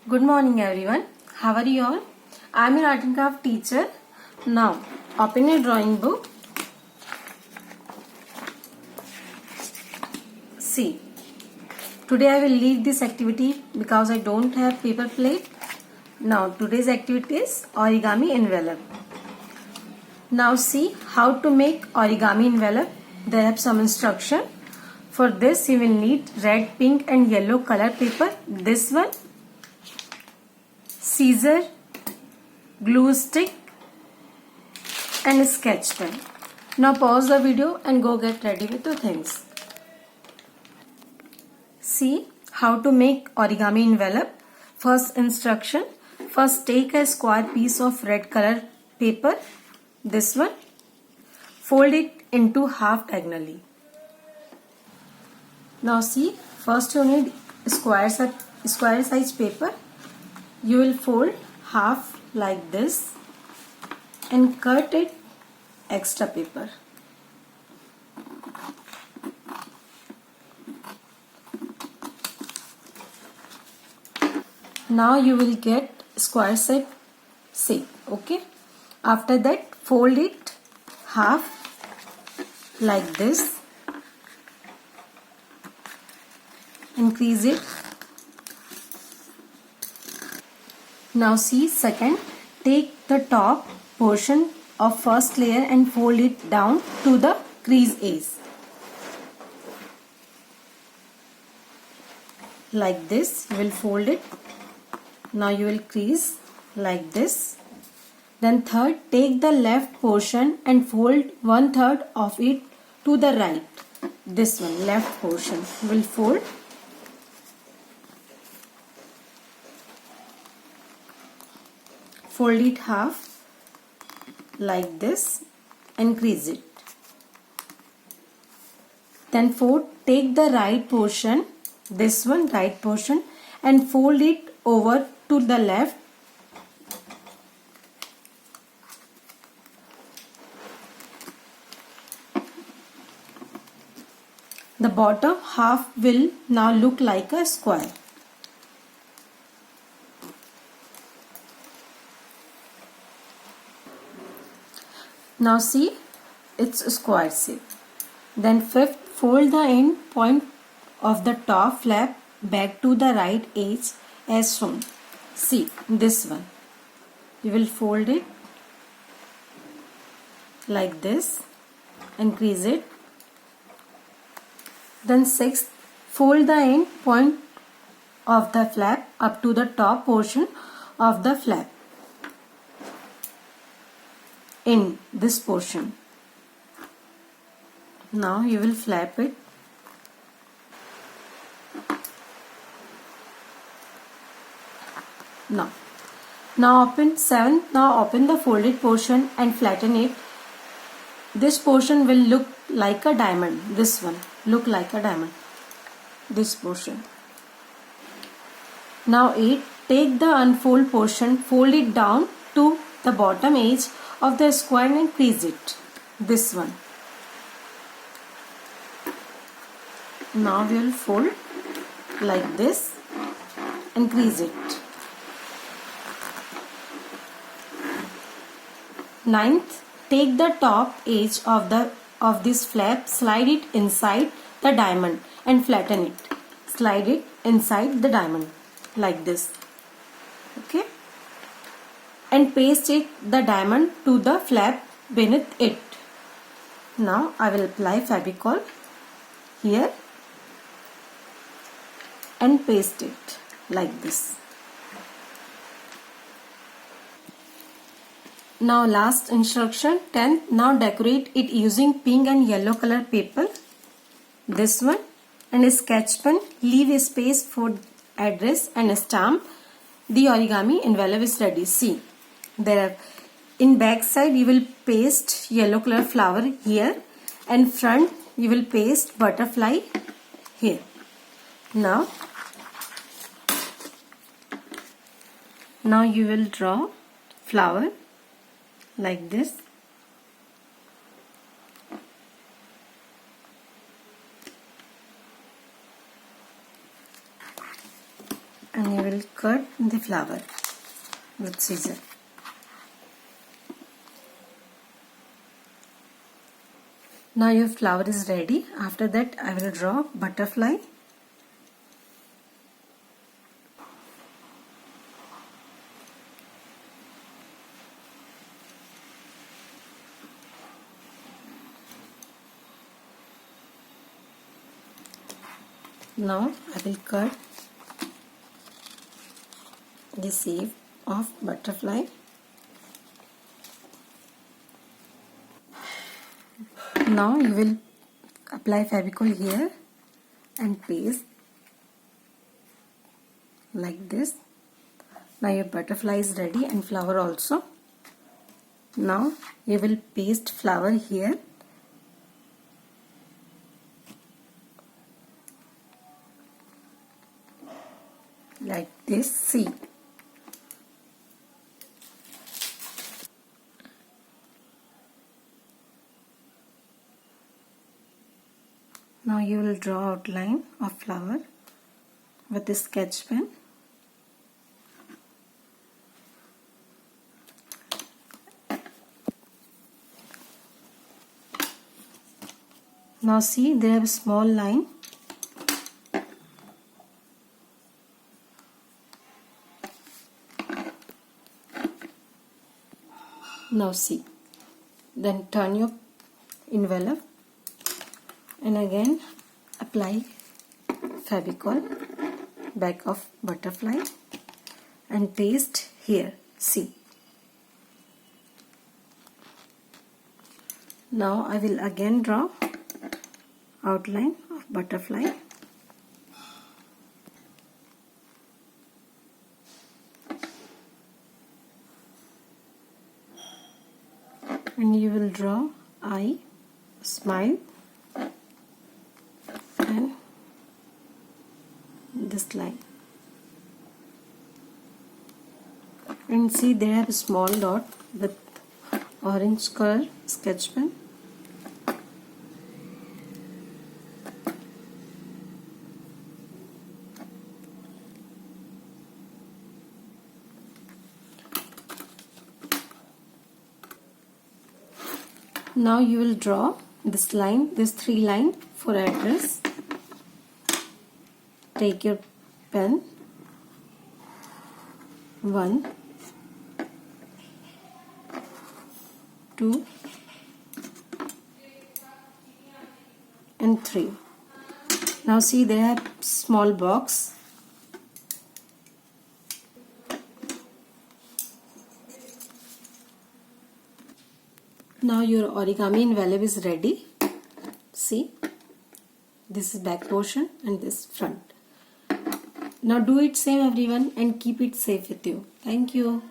Good morning everyone. How are you all? I am your art and craft teacher. Now open your drawing book. See, today I will leave this activity because I don't have paper plate. Now today's activity is origami envelope. Now see how to make origami envelope. They have some instruction. For this you will need red, pink and yellow color paper. This one, scissor, glue stick and a sketch pen. Now pause the video and go get ready with the things. See how to make origami envelope. First instruction. First take a square piece of red color paper. This one. Fold it into half diagonally. Now see, first you need square size paper. You will fold half like this and cut it extra paper. Now you will get square shape. Okay. After that, fold it half like this. Increase it. Now see, second, take the top portion of first layer and fold it down to the crease edge. Like this, you will fold it. Now you will crease like this. Then third, take the left portion and fold 1/3 of it to the right. This one, left portion, will fold. Fold it half like this and crease it. Then fourth, take the right portion, this one, right portion, and fold it over to the left. The bottom half will now look like a square. Now see, it's a square shape. Then fifth, fold the end point of the top flap back to the right edge as shown. See, this one. You will fold it like this and crease it. Then sixth, fold the end point of the flap up to the top portion of the flap in this portion. Now you will flap it. Now open seventh. Now open the folded portion and flatten it. This portion will look like a diamond. This one look like a diamond. This portion. Now 8. Take the unfold portion, fold it down to the bottom edge of the square and crease it. This one. Now we will fold like this and crease it. 9th, take the top edge of this flap, slide it inside the diamond and flatten it. Slide it inside the diamond like this. Okay. And paste the diamond to the flap beneath it. Now I will apply Fevicol here and paste it like this. Now last instruction, 10th. Now decorate it using pink and yellow color paper. This one, and a sketch pen. Leave a space for address and a stamp. The origami envelope is ready. See, there in back side you will paste yellow color flower here, and front you will paste butterfly here. Now you will draw flower like this. And you will cut the flower with scissor. Now your flower is ready. After that I will draw butterfly. Now I will cut the shape of butterfly. Now you will apply Fevicol here and paste like this. Now your butterfly is ready and flower also. Now you will paste flower here. Like this, see. Now you will draw outline of flower with a sketch pen. Now see, they have a small line. Now see, then turn your envelope and again apply Fevicol back of butterfly and paste here, see. Now I will again draw outline of butterfly. And you will draw eye, smile, and this line. And see, they have a small dot with orange color sketch pen. Now you will draw this line, this 3 line for address. Take your pen, 1, 2 and 3. Now see, they have small box. Now your origami envelope is ready. See, this is back portion and this front. Now do it same everyone and keep it safe with you. Thank you.